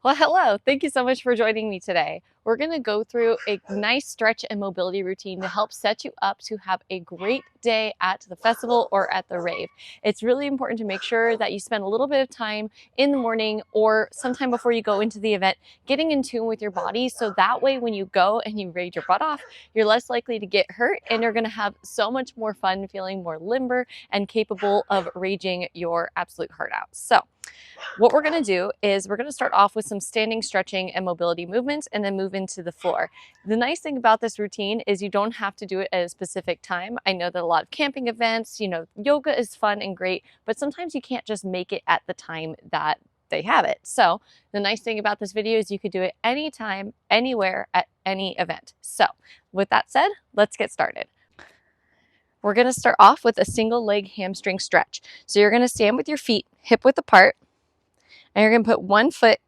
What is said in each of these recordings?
Well, hello. Thank you so much for joining me today. We're going to go through a nice stretch and mobility routine to help set you up to have a great day at the festival or at the rave. It's really important to make sure that you spend a little bit of time in the morning or sometime before you go into the event getting in tune with your body, so that way when you go and you rage your butt off, you're less likely to get hurt and you're going to have so much more fun, feeling more limber and capable of raging your absolute heart out. So what we're going to do is we're going to start off with some standing stretching and mobility movements and then move into the floor. The nice thing about this routine is you don't have to do it at a specific time. I know that a lot of camping events, yoga is fun and great, but sometimes you can't just make it at the time that they have it. So the nice thing about this video is you could do it anytime, anywhere, at any event. So with that said, let's get started. We're going to start off with a single leg hamstring stretch. So you're going to stand with your feet hip width apart, and you're going to put one foot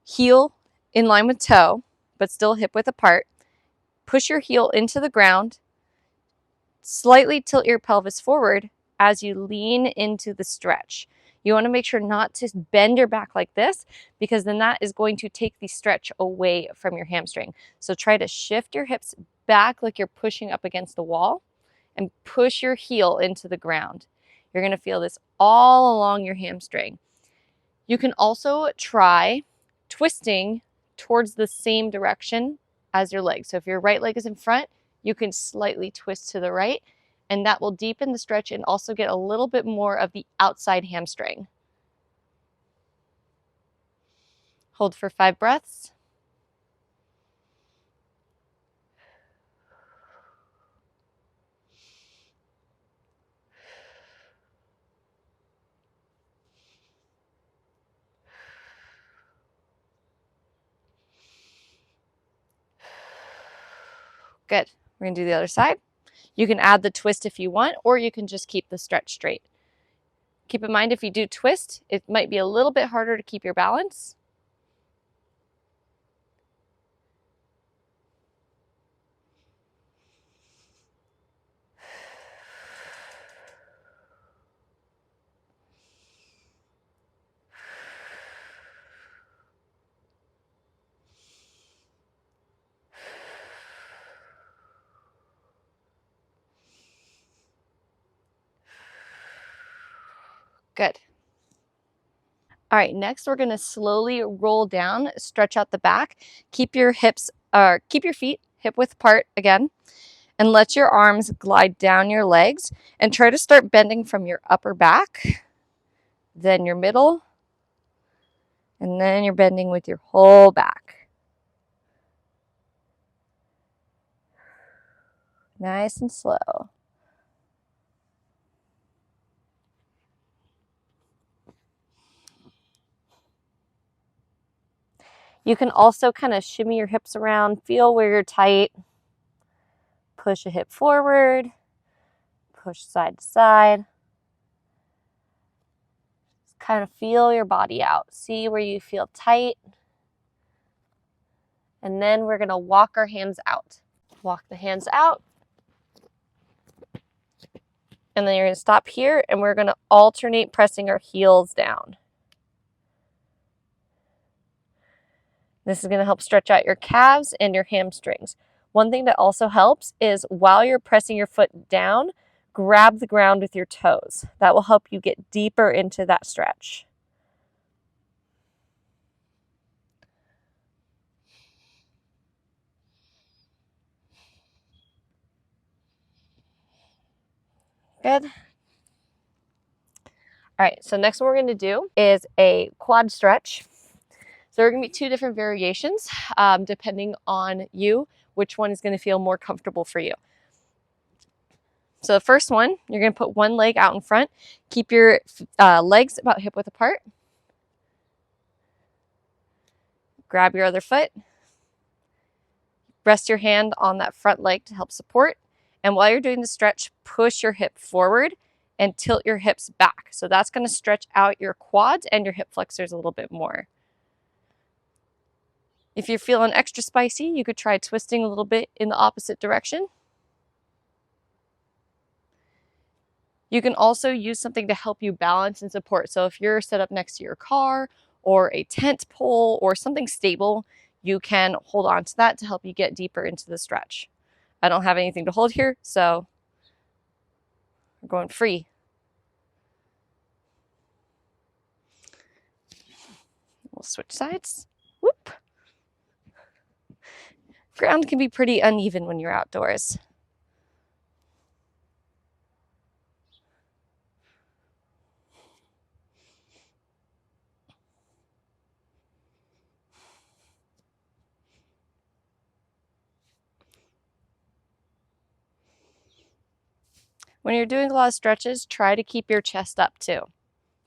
heel in line with toe, but still hip width apart. Push your heel into the ground. Slightly tilt your pelvis forward as you lean into the stretch. You want to make sure not to bend your back like this, because then that is going to take the stretch away from your hamstring. So try to shift your hips back like you're pushing up against the wall and push your heel into the ground. You're going to feel this all along your hamstring. You can also try twisting towards the same direction as your leg. So if your right leg is in front, you can slightly twist to the right, and that will deepen the stretch and also get a little bit more of the outside hamstring. Hold for 5 breaths. Good. We're going to do the other side. You can add the twist if you want, or you can just keep the stretch straight. Keep in mind, if you do twist, it might be a little bit harder to keep your balance. Good. All right, next we're going to slowly roll down, stretch out the back. Keep your feet hip width apart again, and let your arms glide down your legs, and try to start bending from your upper back, then your middle, and then you're bending with your whole back. Nice and slow. You can also kind of shimmy your hips around, feel where you're tight. Push a hip forward, push side to side. Just kind of feel your body out. See where you feel tight. And then we're going to walk our hands out. Walk the hands out. And then you're going to stop here, and we're going to alternate pressing our heels down. This is going to help stretch out your calves and your hamstrings. One thing that also helps is while you're pressing your foot down, grab the ground with your toes. That will help you get deeper into that stretch. Good. All right, so next what we're going to do is a quad stretch. So there are going to be 2 different variations depending on you, which one is going to feel more comfortable for you. So the first one, you're going to put one leg out in front. Keep your legs about hip width apart. Grab your other foot. Rest your hand on that front leg to help support. And while you're doing the stretch, push your hip forward and tilt your hips back. So that's going to stretch out your quads and your hip flexors a little bit more. If you're feeling extra spicy, you could try twisting a little bit in the opposite direction. You can also use something to help you balance and support. So if you're set up next to your car, or a tent pole or something stable, you can hold on to that to help you get deeper into the stretch. I don't have anything to hold here, so we're going free. We'll switch sides. Whoop. Ground can be pretty uneven when you're outdoors. When you're doing a lot of stretches, try to keep your chest up too.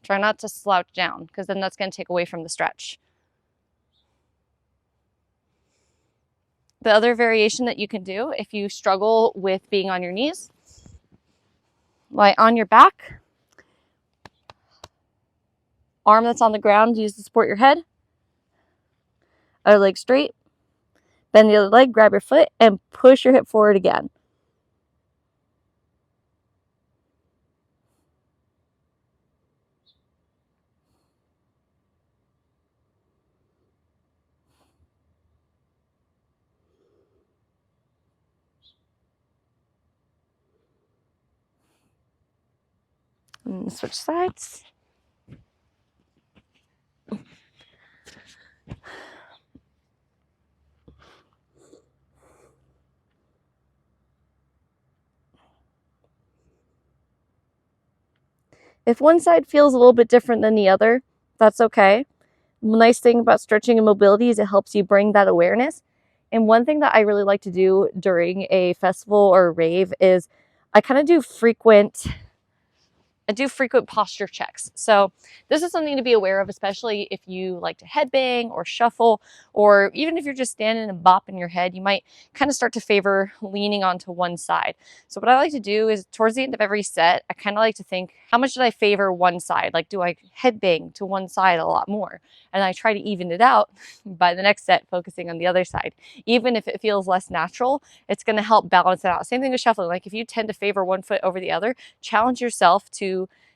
Try not to slouch down, because then that's going to take away from the stretch. The other variation that you can do if you struggle with being on your knees, lie on your back, arm that's on the ground, use to support your head, other leg straight, bend the other leg, grab your foot, and push your hip forward again. And switch sides. If one side feels a little bit different than the other, that's okay. The nice thing about stretching and mobility is it helps you bring that awareness. And one thing that I really like to do during a festival or a rave is I kind of do frequent posture checks. So this is something to be aware of, especially if you like to headbang or shuffle, or even if you're just standing and bopping your head, you might kind of start to favor leaning onto one side. So what I like to do is towards the end of every set, I kind of like to think, how much did I favor one side? Like, do I headbang to one side a lot more? And I try to even it out by the next set, focusing on the other side. Even if it feels less natural, it's going to help balance it out. Same thing with shuffling. Like if you tend to favor one foot over the other, challenge yourself to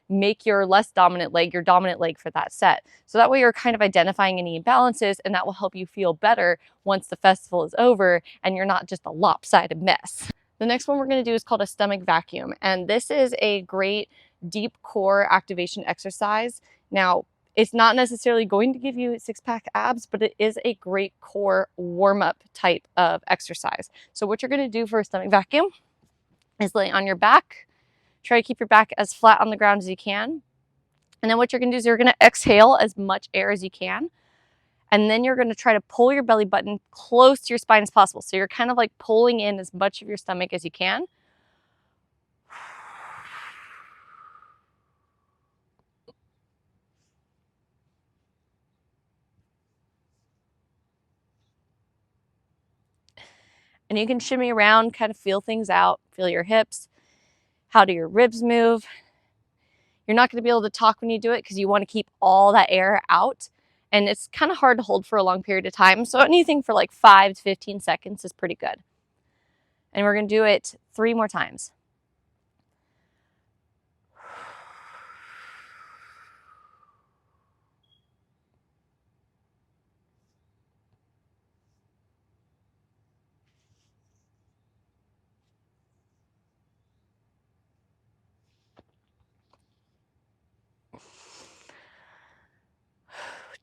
make your less dominant leg your dominant leg for that set. So that way you're kind of identifying any imbalances, and that will help you feel better once the festival is over and you're not just a lopsided mess. The next one we're going to do is called a stomach vacuum, and this is a great deep core activation exercise. Now, it's not necessarily going to give you six-pack abs, but it is a great core warm-up type of exercise. So what you're going to do for a stomach vacuum is lay on your back. Try to keep your back as flat on the ground as you can. And then what you're going to do is you're going to exhale as much air as you can. And then you're going to try to pull your belly button close to your spine as possible. So you're kind of like pulling in as much of your stomach as you can. And you can shimmy around, kind of feel things out, feel your hips. How do your ribs move? You're not going to be able to talk when you do it because you want to keep all that air out. And it's kind of hard to hold for a long period of time. So anything for like 5 to 15 seconds is pretty good. And we're going to do it 3 more times.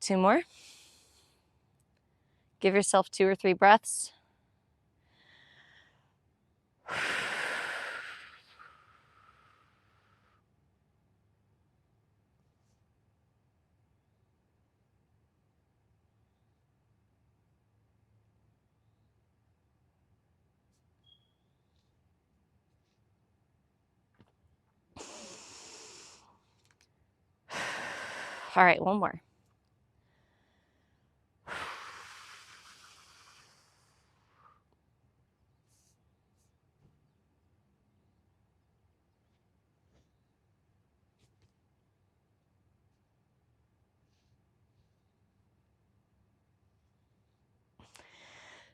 Two more. Give yourself 2 or 3 breaths. All right, one more.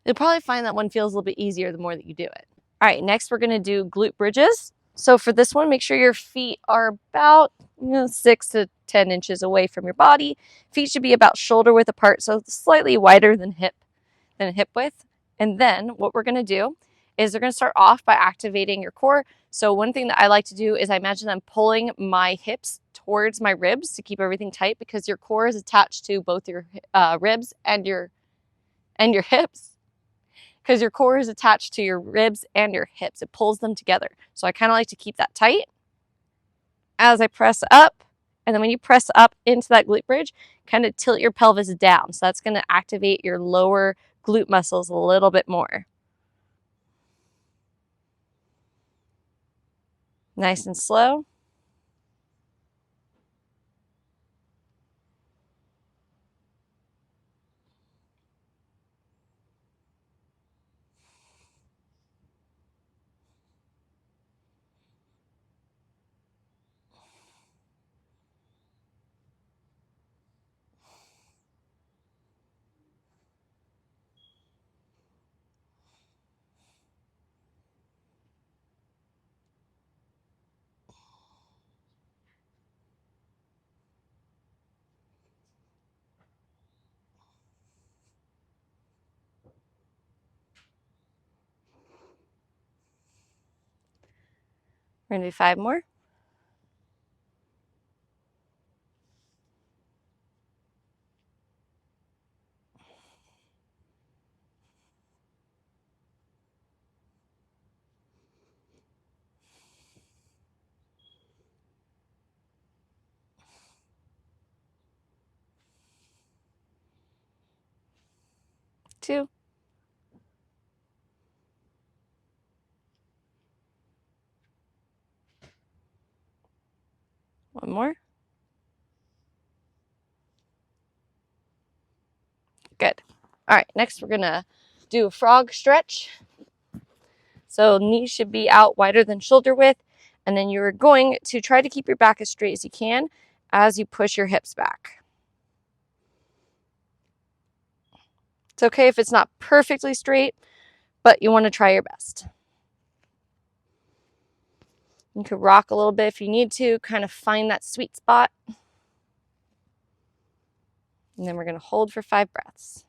You'll probably find that one feels a little bit easier the more that you do it. All right, next we're going to do glute bridges. So for this one, make sure your feet are about 6 to 10 inches away from your body. Feet should be about shoulder width apart, so slightly wider than hip width. And then what we're going to do is we're going to start off by activating your core. So one thing that I like to do is I imagine I'm pulling my hips towards my ribs to keep everything tight, because your core is attached to both your ribs and your hips. Because your core is attached to your ribs and your hips. It pulls them together. So I kind of like to keep that tight as I press up. And then when you press up into that glute bridge, kind of tilt your pelvis down. So that's going to activate your lower glute muscles a little bit more. Nice and slow. We're going to do 5 more. Two. One more. Good. All right, next we're going to do a frog stretch. So knees should be out wider than shoulder width. And then you're going to try to keep your back as straight as you can as you push your hips back. It's okay if it's not perfectly straight, but you want to try your best. You could rock a little bit if you need to, kind of find that sweet spot. And then we're going to hold for 5 breaths.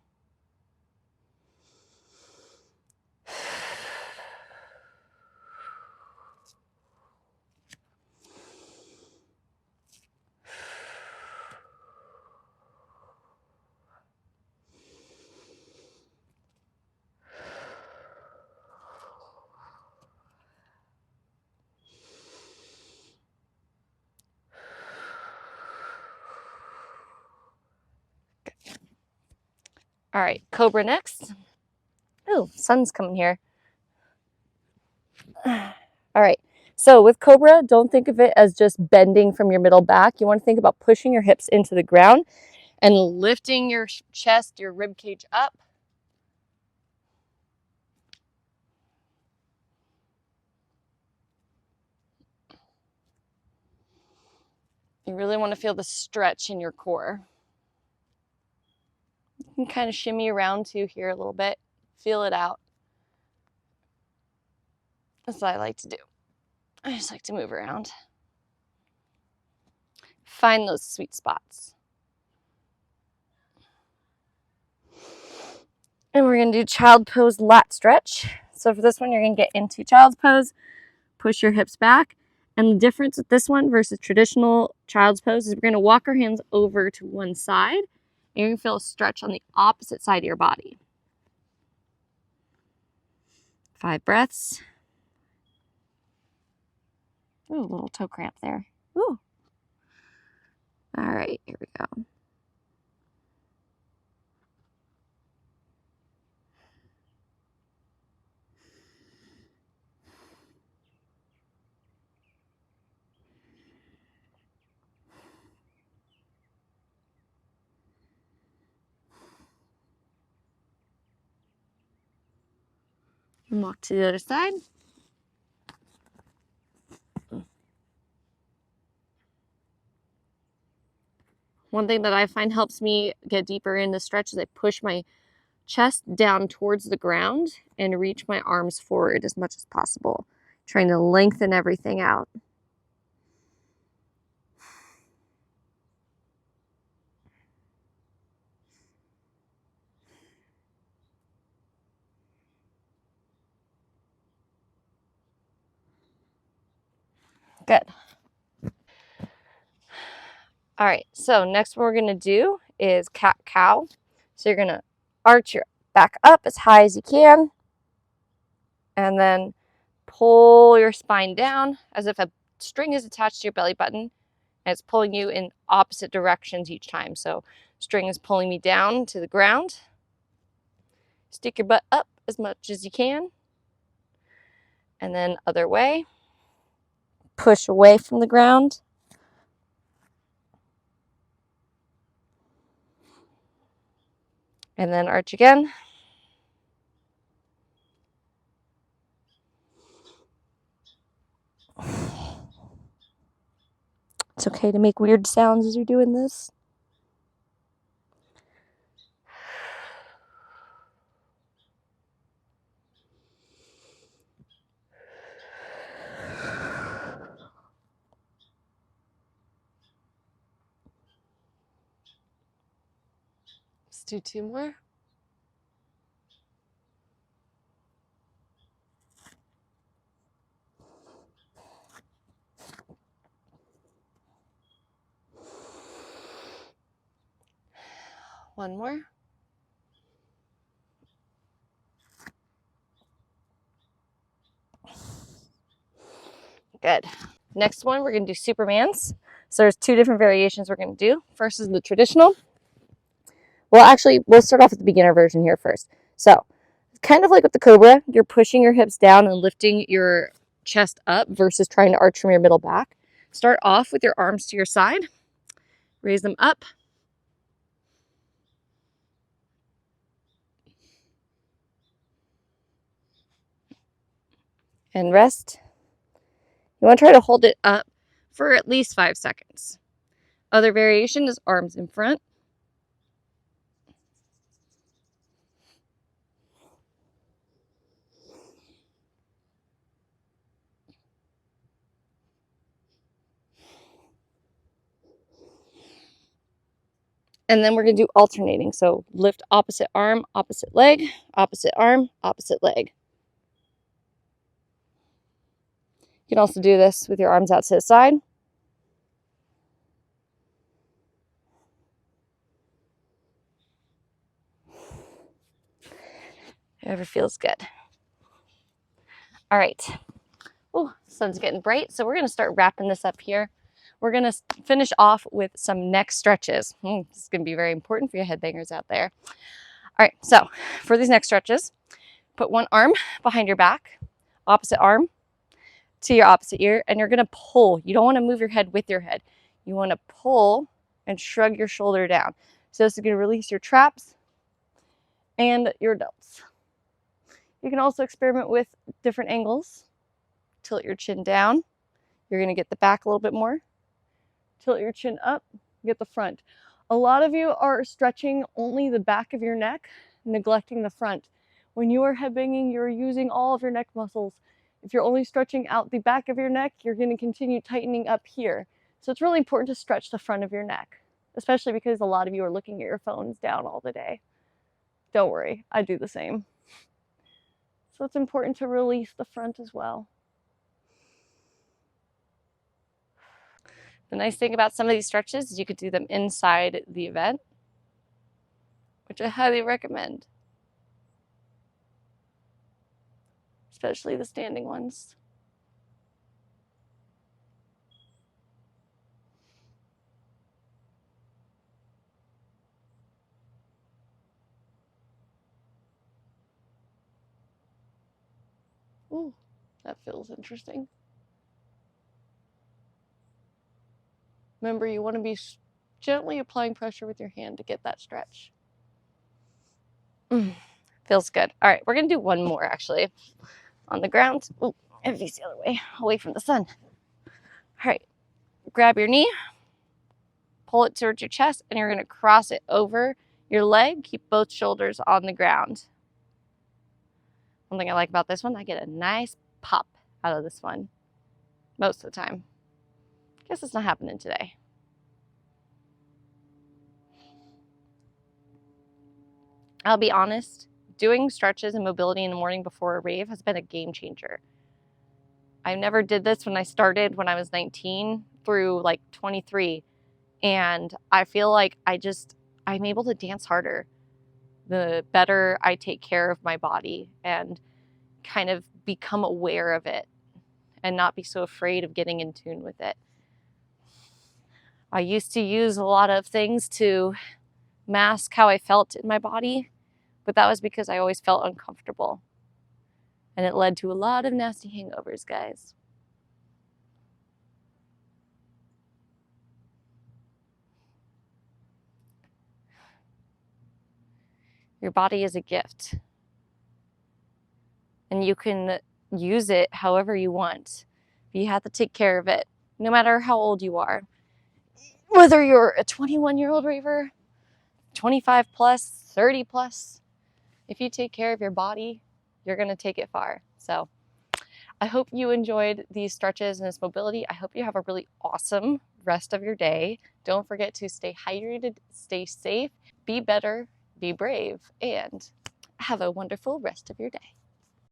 All right, Cobra next. Oh, sun's coming here. All right, so with Cobra, don't think of it as just bending from your middle back. You want to think about pushing your hips into the ground and lifting your chest, your rib cage up. You really want to feel the stretch in your core. You can kind of shimmy around too here a little bit. Feel it out. That's what I like to do. I just like to move around. Find those sweet spots. And we're going to do child pose lat stretch. So for this one, you're going to get into child's pose, push your hips back. And the difference with this one versus traditional child's pose is we're going to walk our hands over to one side. And you're going to feel a stretch on the opposite side of your body. 5 breaths. Ooh, a little toe cramp there. Ooh. All right, here we go. And walk to the other side. One thing that I find helps me get deeper in the stretch is I push my chest down towards the ground and reach my arms forward as much as possible. trying to lengthen everything out. Good. All right, so next one we're gonna do is cat-cow. So you're gonna arch your back up as high as you can, and then pull your spine down as if a string is attached to your belly button, and it's pulling you in opposite directions each time. So string is pulling me down to the ground. Stick your butt up as much as you can, and then other way. Push away from the ground. And then arch again. It's okay to make weird sounds as you're doing this. Let's do 2 more. One more. Good. Next one, we're going to do Supermans. So there's 2 different variations we're going to do. First is the traditional. Well, actually, we'll start off with the beginner version here first. So kind of like with the Cobra, you're pushing your hips down and lifting your chest up versus trying to arch from your middle back. Start off with your arms to your side. Raise them up. And rest. You want to try to hold it up for at least 5 seconds. Other variation is arms in front. And then we're going to do alternating. So lift opposite arm, opposite leg, opposite arm, opposite leg. You can also do this with your arms out to the side. Whatever feels good. All right. Oh, sun's getting bright. So we're going to start wrapping this up here. We're going to finish off with some neck stretches. This is going to be very important for you headbangers out there. All right. So for these neck stretches, put one arm behind your back, opposite arm to your opposite ear, and you're going to pull. You don't want to move your head with your head. You want to pull and shrug your shoulder down. So this is going to release your traps and your delts. You can also experiment with different angles. Tilt your chin down. You're going to get the back a little bit more. Tilt your chin up, get the front. A lot of you are stretching only the back of your neck, neglecting the front. When you are headbanging, you're using all of your neck muscles. If you're only stretching out the back of your neck, you're going to continue tightening up here. So it's really important to stretch the front of your neck, especially because a lot of you are looking at your phones down all the day. Don't worry, I do the same. So it's important to release the front as well. The nice thing about some of these stretches is you could do them inside the event, which I highly recommend, especially the standing ones. Ooh, that feels interesting. Remember, you want to be gently applying pressure with your hand to get that stretch. Feels good. All right, we're going to do one more actually on the ground. Ooh, and face the other way, away from the sun. All right, grab your knee, pull it towards your chest, and you're going to cross it over your leg. Keep both shoulders on the ground. One thing I like about this one, I get a nice pop out of this one most of the time. Guess it's not happening today. I'll be honest, doing stretches and mobility in the morning before a rave has been a game changer. I never did this when I started when I was 19 through like 23. And I feel like I'm able to dance harder the better I take care of my body and kind of become aware of it and not be so afraid of getting in tune with it. I used to use a lot of things to mask how I felt in my body, but that was because I always felt uncomfortable. And it led to a lot of nasty hangovers, guys. Your body is a gift. And you can use it however you want. You have to take care of it, no matter how old you are. Whether you're a 21-year-old raver, 25 plus, 30 plus, if you take care of your body, you're gonna take it far. So I hope you enjoyed these stretches and this mobility. I hope you have a really awesome rest of your day. Don't forget to stay hydrated, stay safe, be better, be brave, and have a wonderful rest of your day.